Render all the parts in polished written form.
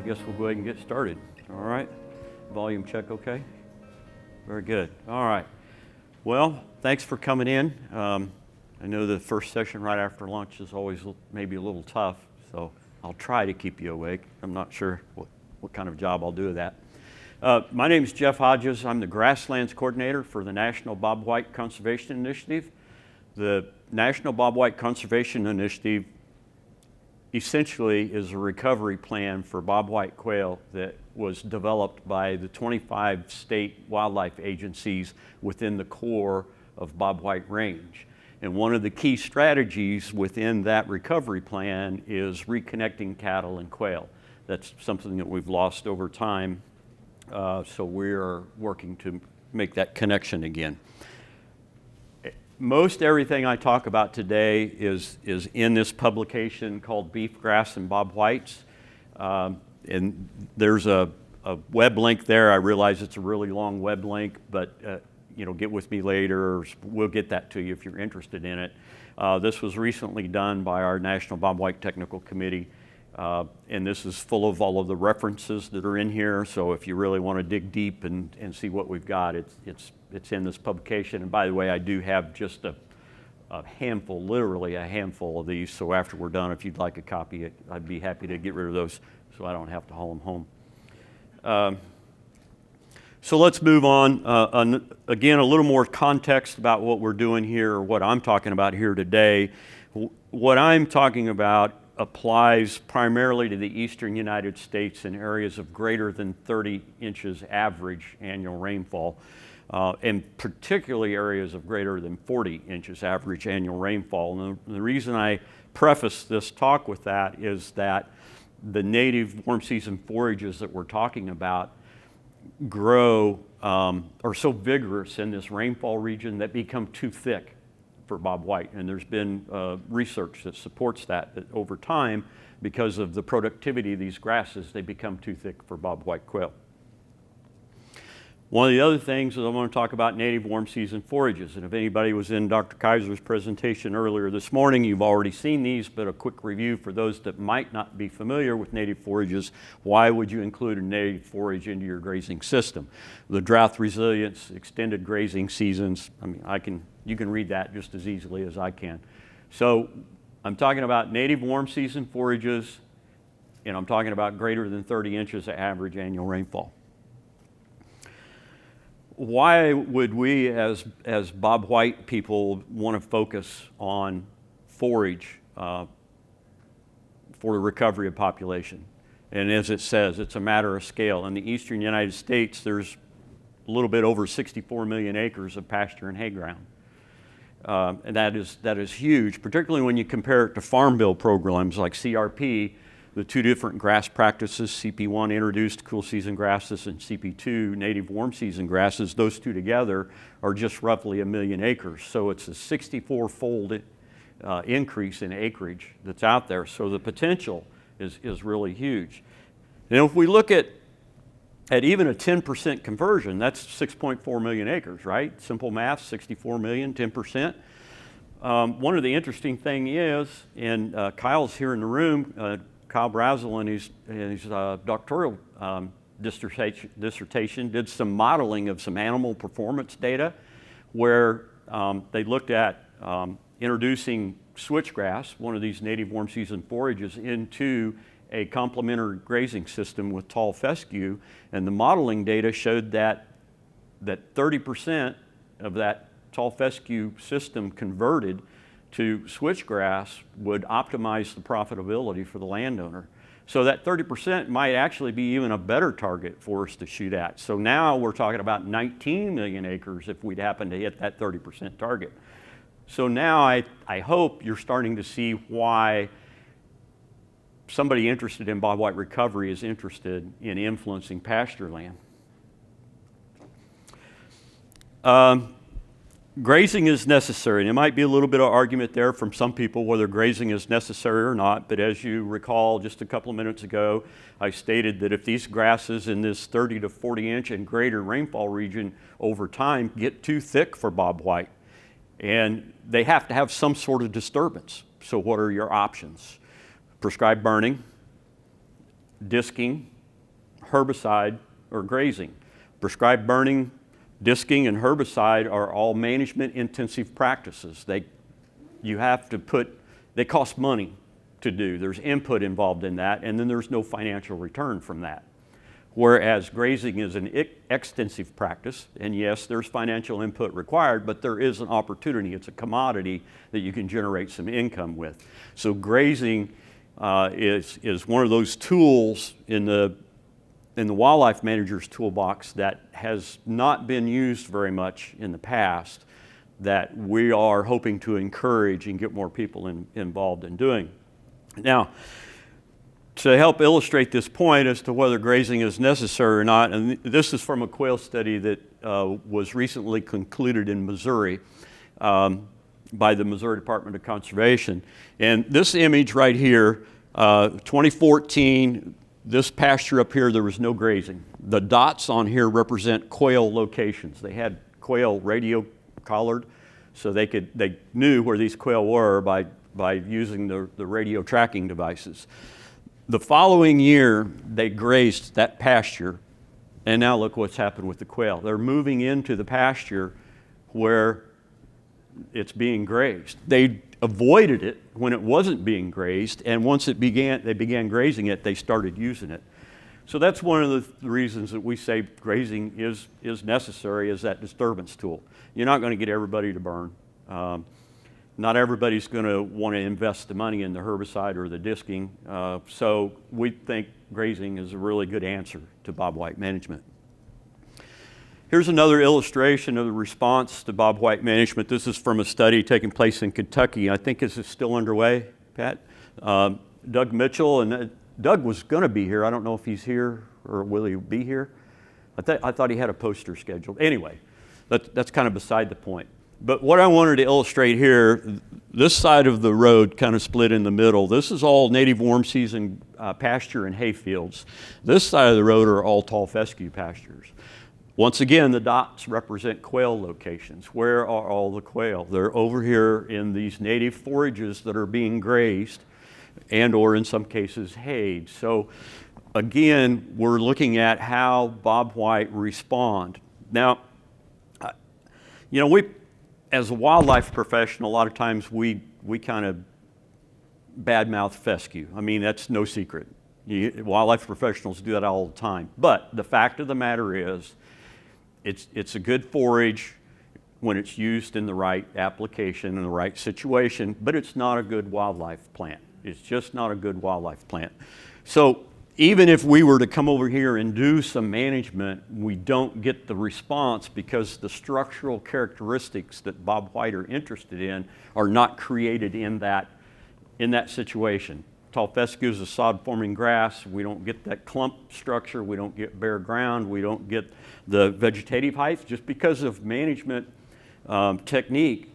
guess we'll go ahead and get started. All right, volume check okay? Very good. All right. Well, thanks for coming in. I know the first session right after lunch is always maybe a little tough, so I'll try to keep you awake. I'm not sure what kind of job I'll do with that. My name is Jeff Hodges. I'm the Grasslands Coordinator for the National Bobwhite Conservation Initiative. The National Bobwhite Conservation Initiative essentially is a recovery plan for bobwhite quail that was developed by the 25 state wildlife agencies within the core of bobwhite range. And one of the key strategies within that recovery plan is reconnecting cattle and quail. That's something that we've lost over time, so we are working to make that connection again. Most everything I talk about today is in this publication called Beef, Grass, and Bobwhites. And there's a web link there. I realize it's a really long web link, but get with me later. We'll get that to you if you're interested in it. This was recently done by our National Bobwhite Technical Committee. And this is full of all of the references that are in here. So if you really want to dig deep and see what we've got, it's in this publication. And by the way, I do have just a handful, literally a handful of these. So after we're done, if you'd like a copy, I'd be happy to get rid of those so I don't have to haul them home. So let's move on. Again, a little more context about what we're doing here, or what I'm talking about here today. What I'm talking about applies primarily to the eastern United States in areas of greater than 30 inches average annual rainfall, and particularly areas of greater than 40 inches average annual rainfall. And the reason I preface this talk with that is that the native warm season forages that we're talking about grow, are so vigorous in this rainfall region that become too thick for bobwhite. And there's been research that supports that over time, because of the productivity of these grasses, they become too thick for bobwhite quail. One of the other things is I want to talk about native warm season forages. And if anybody was in Dr. Kaiser's presentation earlier this morning, you've already seen these, but a quick review for those that might not be familiar with native forages. Why would you include a native forage into your grazing system? The drought resilience, extended grazing seasons, you can read that just as easily as I can. So I'm talking about native warm season forages, and I'm talking about greater than 30 inches of average annual rainfall. Why would we as bobwhite people want to focus on forage for the recovery of population? And as it says, it's a matter of scale. In the eastern United States, there's a little bit over 64 million acres of pasture and hay ground. And that is huge, particularly when you compare it to farm bill programs like CRP, the two different grass practices. CP1 introduced cool season grasses, and CP2 native warm season grasses. Those two together are just roughly 1 million acres. So it's a 64-fold increase in acreage that's out there. So the potential is really huge. And if we look at even a 10% conversion, that's 6.4 million acres, right? Simple math, 64 million, 10%. One of the interesting things is, and Kyle's here in the room, Kyle Brazel in his doctoral dissertation did some modeling of some animal performance data where they looked at introducing switchgrass, one of these native warm season forages, into a complementary grazing system with tall fescue, and the modeling data showed that 30% of that tall fescue system converted to switchgrass would optimize the profitability for the landowner. So that 30% might actually be even a better target for us to shoot at. So now we're talking about 19 million acres if we'd happen to hit that 30% target. So now I hope you're starting to see why somebody interested in bobwhite recovery is interested in influencing pasture land. Grazing is necessary, and there might be a little bit of argument there from some people whether grazing is necessary or not, but as you recall just a couple of minutes ago, I stated that if these grasses in this 30 to 40 inch and greater rainfall region over time get too thick for bobwhite, and they have to have some sort of disturbance. So what are your options? Prescribed burning, disking, herbicide or grazing. Prescribed burning, disking, and herbicide are all management intensive practices. They cost money to do. There's input involved in that, and then there's no financial return from that. Whereas grazing is an extensive practice, and yes, there's financial input required, but there is an opportunity. It's a commodity that you can generate some income with. So grazing is one of those tools in the wildlife manager's toolbox that has not been used very much in the past, that we are hoping to encourage and get more people involved in doing. Now, to help illustrate this point as to whether grazing is necessary or not, and this is from a quail study that was recently concluded in Missouri by the Missouri Department of Conservation. And this image right here, 2014, this pasture up here, there was no grazing. The dots on here represent quail locations. They had quail radio collared, so they knew where these quail were by using the radio tracking devices. The following year, they grazed that pasture, and now look what's happened with the quail. They're moving into the pasture where it's being grazed. They avoided it when it wasn't being grazed, and once they began grazing it, they started using it. So that's one of the reasons that we say grazing is necessary, is that disturbance tool. You're not going to get everybody to burn. Not everybody's going to want to invest the money in the herbicide or the disking, so we think grazing is a really good answer to bobwhite management. Here's another illustration of the response to bobwhite management. This is from a study taking place in Kentucky. I think this is still underway, Pat. Doug Mitchell, and Doug was going to be here. I don't know if he's here or will he be here. I thought he had a poster scheduled. Anyway, that's kind of beside the point. But what I wanted to illustrate here, this side of the road kind of split in the middle. This is all native warm season pasture and hay fields. This side of the road are all tall fescue pastures. Once again, the dots represent quail locations. Where are all the quail? They're over here in these native forages that are being grazed and or in some cases hayed. So again, we're looking at how bobwhite respond. Now, you know, as a wildlife professional, a lot of times we kind of badmouth fescue. I mean, that's no secret. Wildlife professionals do that all the time. But the fact of the matter is, it's a good forage when it's used in the right application, in the right situation, but it's not a good wildlife plant. It's just not a good wildlife plant. So even if we were to come over here and do some management, we don't get the response because the structural characteristics that bobwhite are interested in are not created in that situation. Tall fescue is a sod-forming grass. We don't get that clump structure. We don't get bare ground. We don't get the vegetative height. Just because of management technique,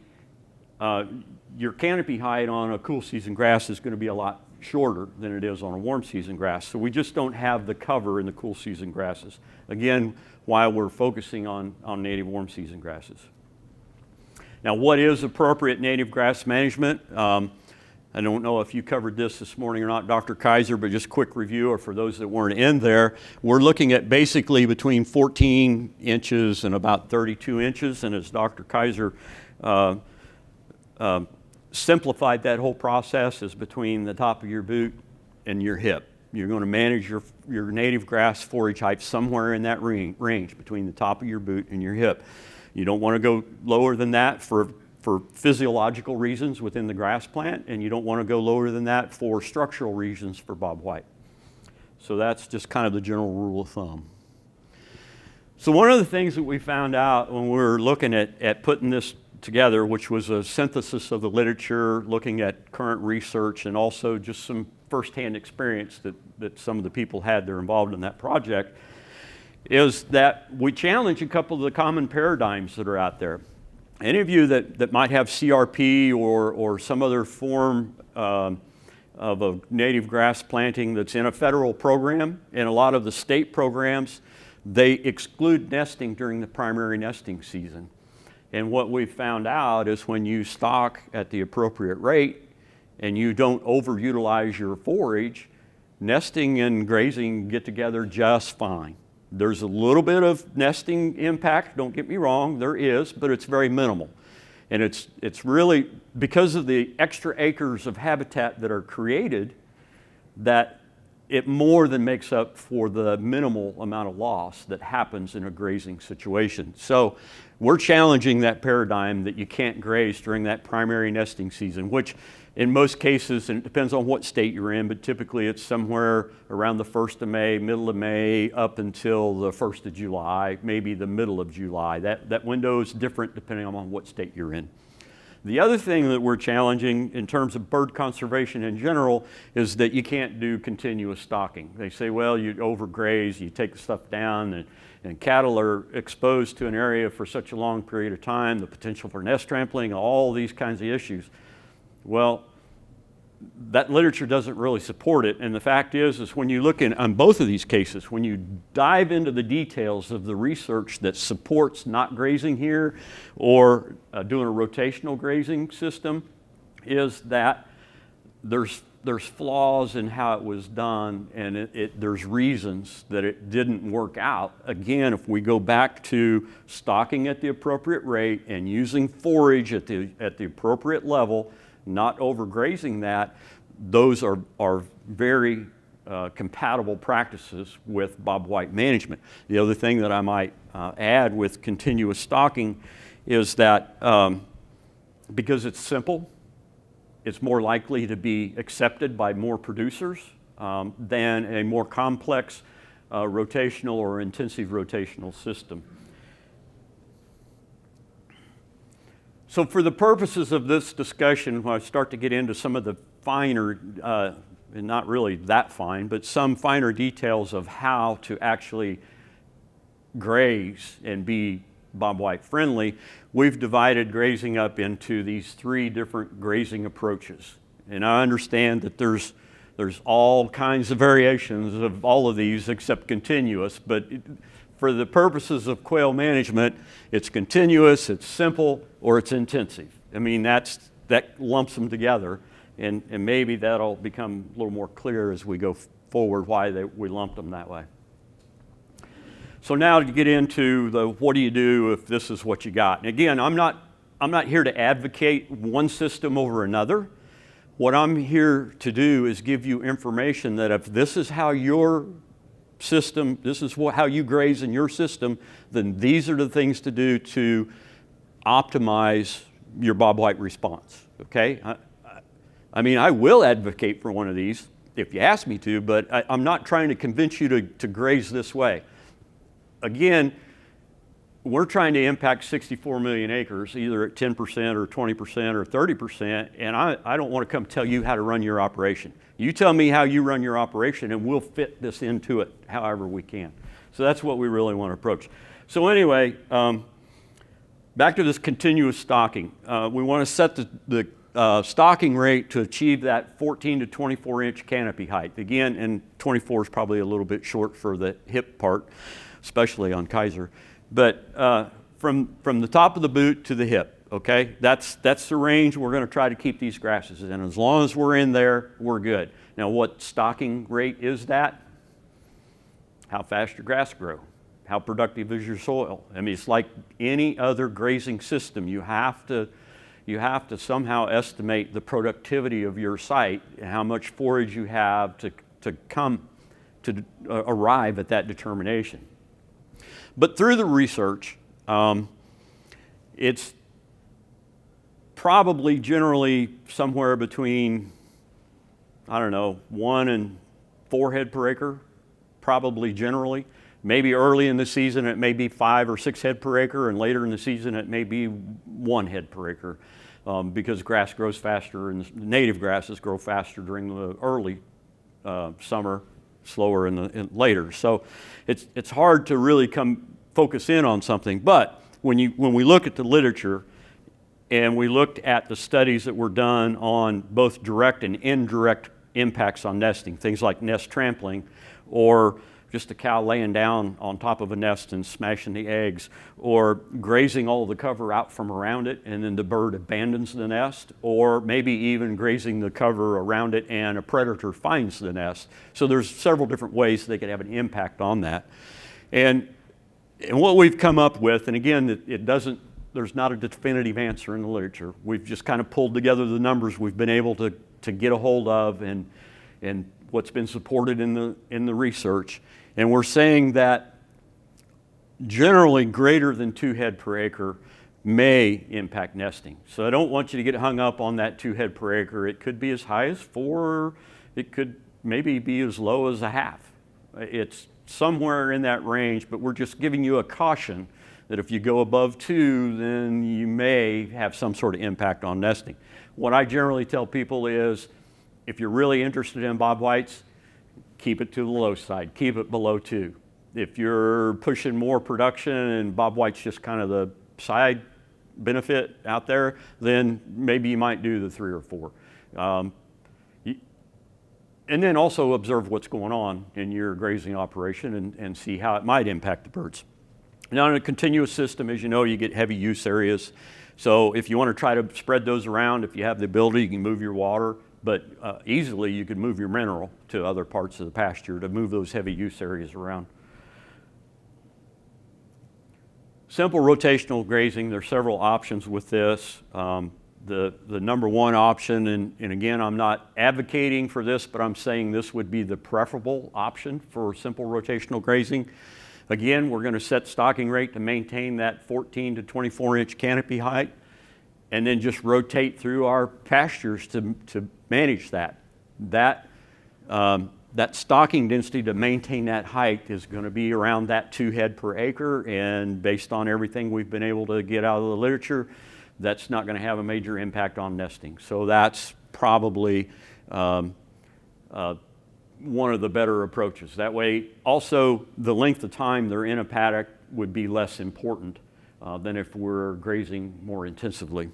your canopy height on a cool season grass is going to be a lot shorter than it is on a warm season grass. So we just don't have the cover in the cool season grasses. Again, while we're focusing on native warm season grasses. Now, what is appropriate native grass management? I don't know if you covered this morning or not, Dr. Kaiser, but just quick review, or for those that weren't in there, we're looking at basically between 14 inches and about 32 inches, and as Dr. Kaiser simplified that whole process, is between the top of your boot and your hip. You're going to manage your native grass forage height somewhere in that range between the top of your boot and your hip. You don't want to go lower than that for physiological reasons within the grass plant, and you don't want to go lower than that for structural reasons for bobwhite. So that's just kind of the general rule of thumb. So one of the things that we found out when we were looking at putting this together, which was a synthesis of the literature, looking at current research, and also just some firsthand experience that some of the people had that are involved in that project, is that we challenge a couple of the common paradigms that are out there. Any of you that might have CRP or some other form of a native grass planting that's in a federal program, and a lot of the state programs, they exclude nesting during the primary nesting season. And what we've found out is when you stock at the appropriate rate and you don't overutilize your forage, nesting and grazing get together just fine. There's a little bit of nesting impact, don't get me wrong, there is, but it's very minimal. And it's really because of the extra acres of habitat that are created that it more than makes up for the minimal amount of loss that happens in a grazing situation. So we're challenging that paradigm that you can't graze during that primary nesting season, which in most cases, and it depends on what state you're in, but typically it's somewhere around the 1st of May, middle of May, up until the 1st of July, maybe the middle of July. That window is different depending on what state you're in. The other thing that we're challenging in terms of bird conservation in general is that you can't do continuous stocking. They say, well, you overgraze, you take the stuff down, and cattle are exposed to an area for such a long period of time, the potential for nest trampling, all these kinds of issues. Well, that literature doesn't really support it, and the fact is when you look on both of these cases, when you dive into the details of the research that supports not grazing here or doing a rotational grazing system, is that there's flaws in how it was done, and there's reasons that it didn't work out. Again, if we go back to stocking at the appropriate rate and using forage at the appropriate level, not overgrazing that, those are very compatible practices with bobwhite management. The other thing that I might add with continuous stocking is that because it's simple, it's more likely to be accepted by more producers than a more complex rotational or intensive rotational system. So for the purposes of this discussion, when I start to get into some of the finer, and not really that fine, but some finer details of how to actually graze and be bobwhite friendly, we've divided grazing up into these 3 different grazing approaches. And I understand that there's all kinds of variations of all of these except continuous, but for the purposes of quail management, it's continuous, it's simple, or it's intensive. I mean, that lumps them together, and maybe that'll become a little more clear as we go forward why we lumped them that way. So now to get into the what do you do if this is what you got. And again, I'm not here to advocate one system over another. What I'm here to do is give you information that if this is how your system, this is how you graze in your system, then these are the things to do to optimize your bobwhite response, okay? I mean, I will advocate for one of these if you ask me to, but I'm not trying to convince you to graze this way. Again, we're trying to impact 64 million acres, either at 10% or 20% or 30%, and I don't want to come tell you how to run your operation. You tell me how you run your operation, and we'll fit this into it however we can. So that's what we really want to approach. So anyway, back to this continuous stocking. We want to set the stocking rate to achieve that 14 to 24 inch canopy height. Again, and 24 is probably a little bit short for the hip part, especially on Kaiser. But from the top of the boot to the hip, okay? That's the range we're going to try to keep these grasses in. As long as we're in there, we're good. Now, what stocking rate is that? How fast your grass grow. How productive is your soil? I mean, it's like any other grazing system. You have to somehow estimate the productivity of your site and how much forage you have to arrive at that determination. But through the research, it's probably generally somewhere between, I don't know, 1 and 4 head per acre, probably generally. Maybe early in the season it may be 5 or 6 head per acre, and later in the season it may be 1 head per acre because grass grows faster and native grasses grow faster during the early summer, slower in later. So it's hard to really focus in on something. But when we look at the literature and we looked at the studies that were done on both direct and indirect impacts on nesting, things like nest trampling or just a cow laying down on top of a nest and smashing the eggs, or grazing all the cover out from around it and then the bird abandons the nest, or maybe even grazing the cover around it and a predator finds the nest. So there's several different ways they could have an impact on that. And what we've come up with, and again, there's not a definitive answer in the literature. We've just kind of pulled together the numbers we've been able to get a hold of and what's been supported in the research. And we're saying that generally greater than 2 head per acre may impact nesting. So I don't want you to get hung up on that 2 head per acre. It could be as high as 4, it could maybe be as low as a half. It's somewhere in that range, but we're just giving you a caution that if you go above 2, then you may have some sort of impact on nesting. What I generally tell people is, if you're really interested in bobwhites, keep it to the low side, keep it below 2. If you're pushing more production and bobwhite's just kind of the side benefit out there, then maybe you might do the 3 or 4. And then also observe what's going on in your grazing operation and see how it might impact the birds. Now in a continuous system, as you know, you get heavy use areas. So if you want to try to spread those around, if you have the ability, you can move your water, but easily you could move your mineral to other parts of the pasture to move those heavy use areas around. Simple rotational grazing, there are several options with this. The number one option, and again, I'm not advocating for this, but I'm saying this would be the preferable option for simple rotational grazing. Again, we're going to set stocking rate to maintain that 14 to 24 inch canopy height, and then just rotate through our pastures to manage that. That stocking density to maintain that height is going to be around that 2 head per acre, and based on everything we've been able to get out of the literature, that's not going to have a major impact on nesting. So that's probably one of the better approaches. That way, also, the length of time they're in a paddock would be less important than if we're grazing more intensively.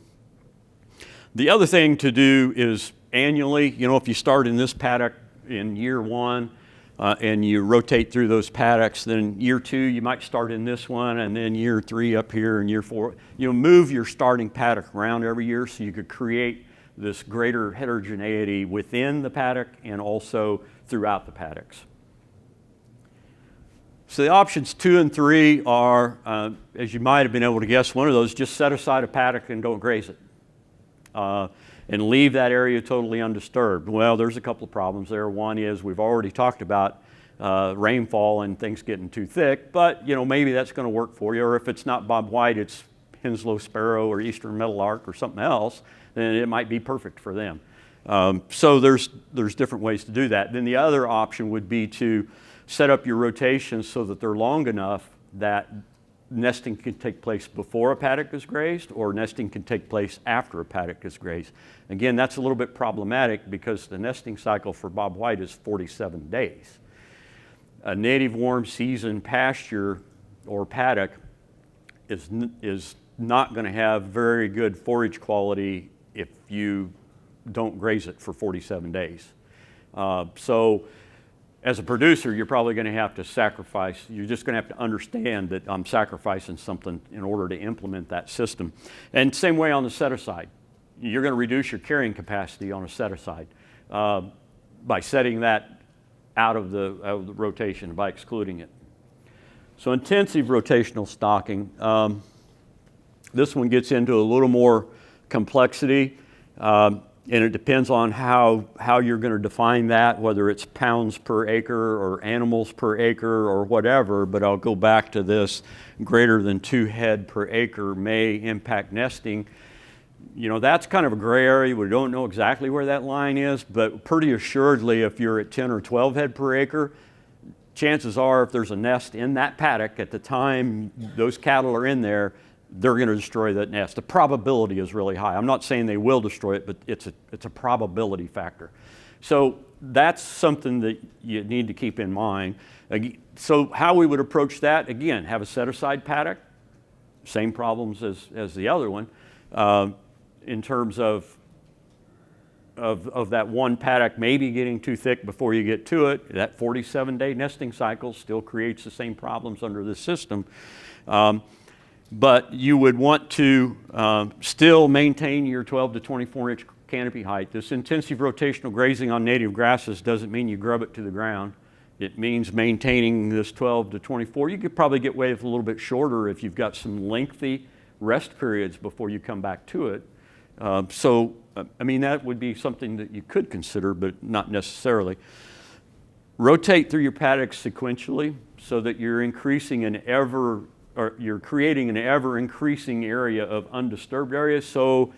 The other thing to do is annually, if you start in this paddock in year 1 and you rotate through those paddocks, then year 2 you might start in this one, and then year 3 up here, and year 4. Move your starting paddock around every year so you could create this greater heterogeneity within the paddock and also throughout the paddocks. So the options 2 and 3 are, as you might have been able to guess, one of those, just set aside a paddock and don't graze it. And leave that area totally undisturbed. Well, there's a couple of problems there. One is we've already talked about rainfall and things getting too thick, but maybe that's going to work for you. Or if it's not bobwhite, it's Henslow sparrow or eastern meadowlark or something else, then it might be perfect for them. So there's different ways to do that. Then the other option would be to set up your rotations so that they're long enough that nesting can take place before a paddock is grazed, or nesting can take place after a paddock is grazed. Again, that's a little bit problematic because the nesting cycle for bobwhite is 47 days. A native warm season pasture or paddock is not going to have very good forage quality if you don't graze it for 47 days. So as a producer, you're probably going to have to sacrifice. You're just going to have to understand that I'm sacrificing something in order to implement that system. And same way on the set-aside. You're going to reduce your carrying capacity on a set-aside by setting that out of the rotation, by excluding it. So intensive rotational stocking. This one gets into a little more complexity. And it depends on how you're going to define that, whether it's pounds per acre or animals per acre or whatever, but I'll go back to this greater than 2 head per acre may impact nesting. That's kind of a gray area. We don't know exactly where that line is, but pretty assuredly if you're at 10 or 12 head per acre, chances are if there's a nest in that paddock at the time those cattle are in there, they're going to destroy that nest. The probability is really high. I'm not saying they will destroy it, but it's a probability factor. So that's something that you need to keep in mind. So how we would approach that, again, have a set-aside paddock, same problems as the other one, in terms of of that one paddock maybe getting too thick before you get to it. That 47-day nesting cycle still creates the same problems under this system. But you would want to still maintain your 12 to 24 inch canopy height. This intensive rotational grazing on native grasses doesn't mean you grub it to the ground. It means maintaining this 12 to 24. You could probably get away with a little bit shorter if you've got some lengthy rest periods before you come back to it. I mean, that would be something that you could consider, but not necessarily. Rotate through your paddocks sequentially so that you're you're creating an ever increasing area of undisturbed area. So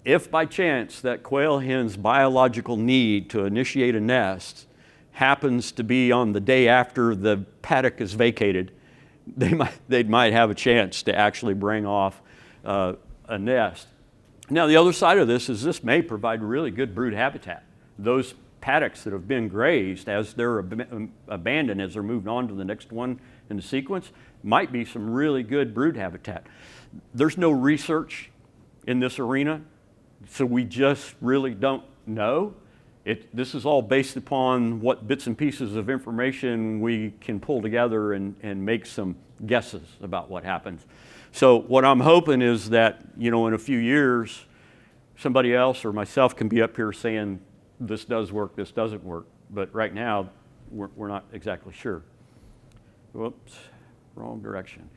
if by chance that quail hen's biological need to initiate a nest happens to be on the day after the paddock is vacated, they might have a chance to actually bring off a nest. Now, the other side of this is this may provide really good brood habitat. Those paddocks that have been grazed, as they're abandoned, as they're moved on to the next one in the sequence, might be some really good brood habitat. There's no research in this arena, so we just really don't know. This is all based upon what bits and pieces of information we can pull together and make some guesses about what happens. So what I'm hoping is that, in a few years, somebody else or myself can be up here saying, this does work, this doesn't work. But right now, we're not exactly sure. Whoops, wrong direction.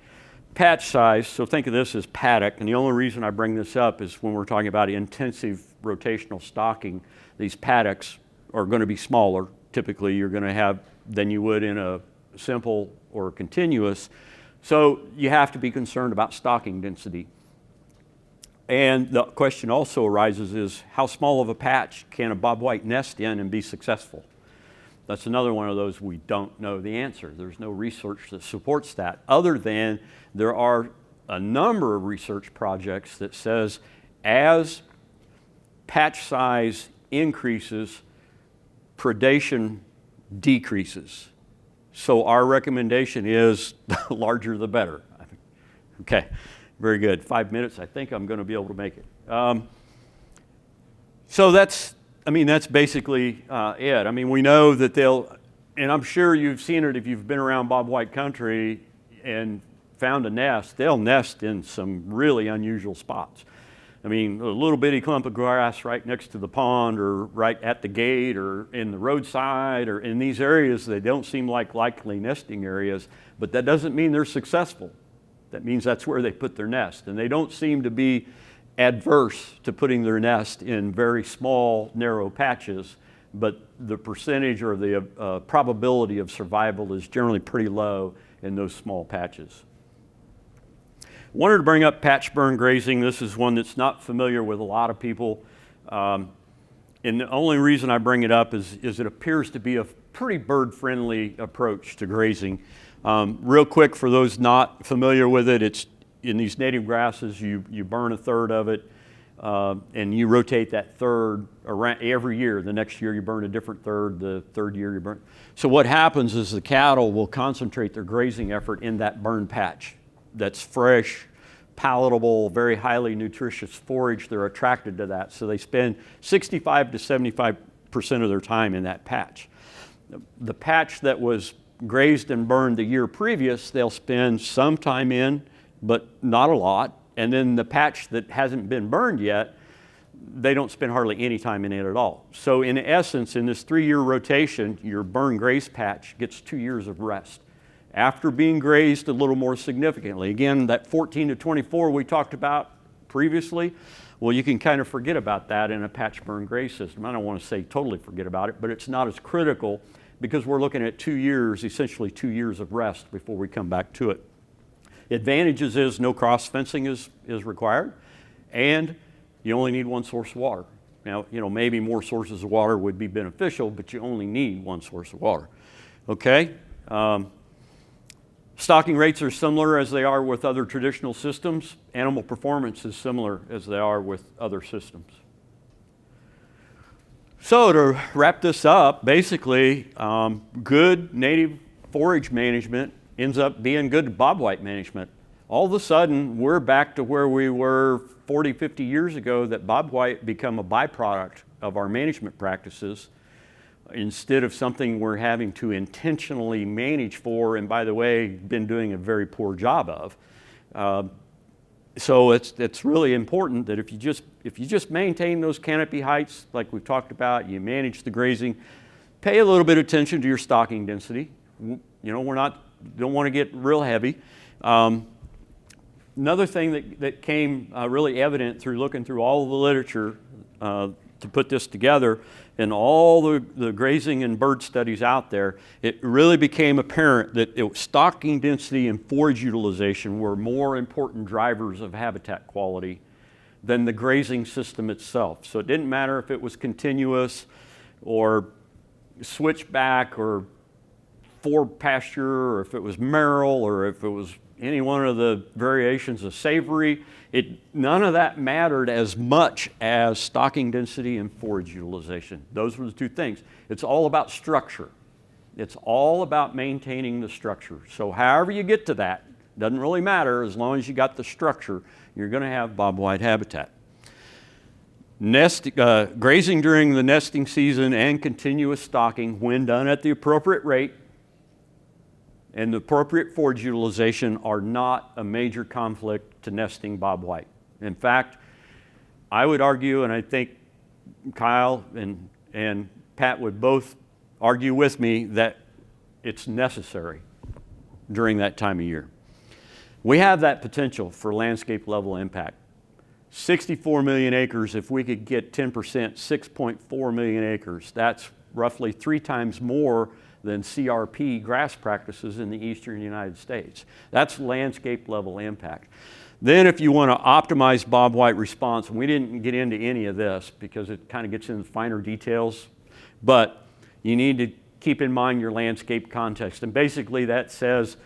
Patch size, so think of this as paddock, and the only reason I bring this up is when we're talking about intensive rotational stocking, these paddocks are going to be smaller. Typically, you're going to have than you would in a simple or continuous. So you have to be concerned about stocking density. And the question also arises is, how small of a patch can a bobwhite nest in and be successful? That's another one of those we don't know the answer. There's no research that supports that, other than there are a number of research projects that says as patch size increases, predation decreases. So our recommendation is the larger the better. Okay, very good. 5 minutes, I think I'm going to be able to make it. So that's basically it. I mean, we know that and I'm sure you've seen it if you've been around bobwhite country and found a nest, they'll nest in some really unusual spots. I mean, a little bitty clump of grass right next to the pond or right at the gate or in the roadside or in these areas, they don't seem like likely nesting areas, but that doesn't mean they're successful. That means that's where they put their nest. And they don't seem to be adverse to putting their nest in very small, narrow patches, but the percentage or the probability of survival is generally pretty low in those small patches. Wanted to bring up patch burn grazing. This is one that's not familiar with a lot of people. And the only reason I bring it up is it appears to be a pretty bird-friendly approach to grazing. Real quick, for those not familiar with it, it's in these native grasses, you burn a third of it, and you rotate that third around every year. The next year you burn a different third, the third year you burn. So what happens is the cattle will concentrate their grazing effort in that burn patch. That's fresh, palatable, very highly nutritious forage. They're attracted to that. So they spend 65 to 75% of their time in that patch. The patch that was grazed and burned the year previous, they'll spend some time in, but not a lot. And then the patch that hasn't been burned yet, they don't spend hardly any time in it at all. So in essence, in this 3-year rotation, your burn graze patch gets 2 years of rest after being grazed a little more significantly. Again, that 14 to 24 we talked about previously, well, you can kind of forget about that in a patch burn graze system. I don't want to say totally forget about it, but it's not as critical because we're looking at 2 years, essentially 2 years of rest before we come back to it. Advantages is no cross fencing is required, and you only need one source of water. Now, maybe more sources of water would be beneficial, but you only need one source of water. Okay? Stocking rates are similar as they are with other traditional systems. Animal performance is similar as they are with other systems. So to wrap this up, basically, good native forage management ends up being good bobwhite management. all of a sudden we're back to where we were 40, 50 years ago, that bobwhite become a byproduct of our management practices instead of something we're having to intentionally manage for, and by the way, been doing a very poor job of. So it's really important that if you just maintain those canopy heights like we've talked about, you manage the grazing, pay a little bit of attention to your stocking density. You know, don't want to get real heavy. Another thing that came really evident through looking through all of the literature to put this together, and all the grazing and bird studies out there, it really became apparent that stocking density and forage utilization were more important drivers of habitat quality than the grazing system itself. So it didn't matter if it was continuous or switchback or for pasture, or if it was merrill, or if it was any one of the variations of savory. None of that mattered as much as stocking density and forage utilization. Those were the two things. It's all about structure. It's all about maintaining the structure. So however you get to that, doesn't really matter. As long as you got the structure, you're going to have bobwhite habitat. Grazing during the nesting season and continuous stocking, when done at the appropriate rate and the appropriate forage utilization, are not a major conflict to nesting bobwhite. In fact, I would argue, and I think Kyle and Pat would both argue with me, that it's necessary during that time of year. We have that potential for landscape level impact. 64 million acres, if we could get 10%, 6.4 million acres. That's roughly 3 times more than CRP grass practices in the eastern United States. That's landscape level impact. Then if you want to optimize bobwhite response, and we didn't get into any of this because it kind of gets into finer details, but you need to keep in mind your landscape context. And basically that says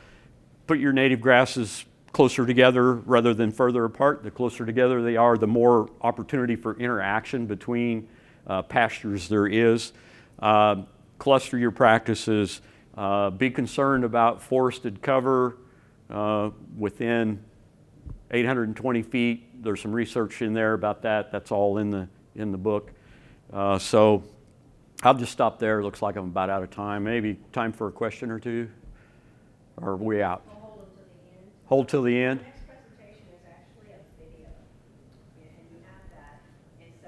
put your native grasses closer together rather than further apart. The closer together they are, the more opportunity for interaction between pastures there is. Cluster your practices. Be concerned about forested cover within 820 feet. There's some research in there about that. That's all in the book. So I'll just stop there. Looks like I'm about out of time. Maybe time for a question or two? Or are we out? Hold till the end. The next presentation is actually a video, and you have that. And so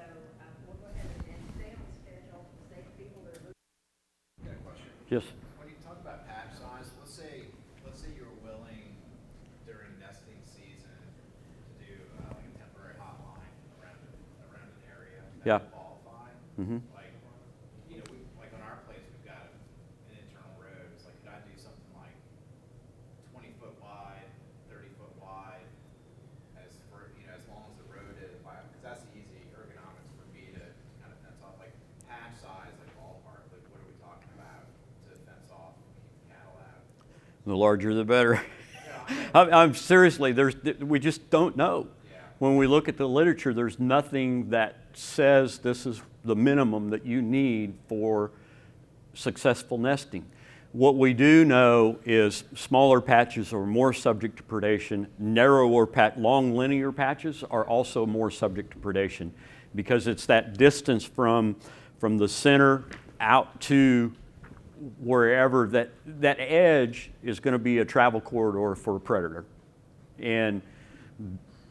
we'll go ahead and stay on schedule, save people that are moving. Got a question? Yes. When you talk about patch size, let's say you were willing during nesting season to do like a temporary hot line around an area that Yeah. would qualify. Mm-hmm. Like, you know, like on our place, we've got an internal road. It's like, could I do something like 20 foot wide, 30 foot wide, as long as the road is, because that's the easy ergonomics for me to kind of fence off. Like patch size, like ballpark, like what are we talking about to fence off and keep cattle out? The larger the better. I'm seriously, we just don't know. Yeah. When we look at the literature, there's nothing that says this is the minimum that you need for successful nesting. What we do know is smaller patches are more subject to predation. Long linear patches are also more subject to predation because it's that distance from the center out to wherever that edge is going to be a travel corridor for a predator. And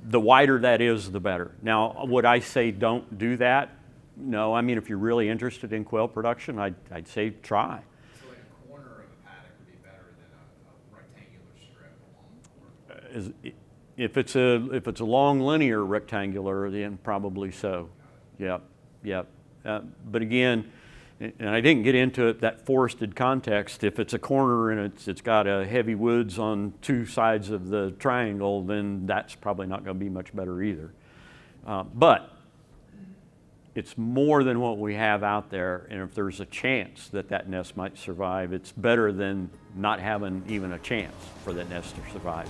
the wider that is, the better. Now, would I say don't do that? No. I mean, if you're really interested in quail production, I'd say try. So like a corner of a paddock would be better than a rectangular strip along. If it's a long linear rectangular, then probably so. Yep. But again, and I didn't get into it, that forested context. If it's a corner and it's got a heavy woods on 2 sides of the triangle, then that's probably not going to be much better either. But it's more than what we have out there, and if there's a chance that nest might survive, it's better than not having even a chance for that nest to survive.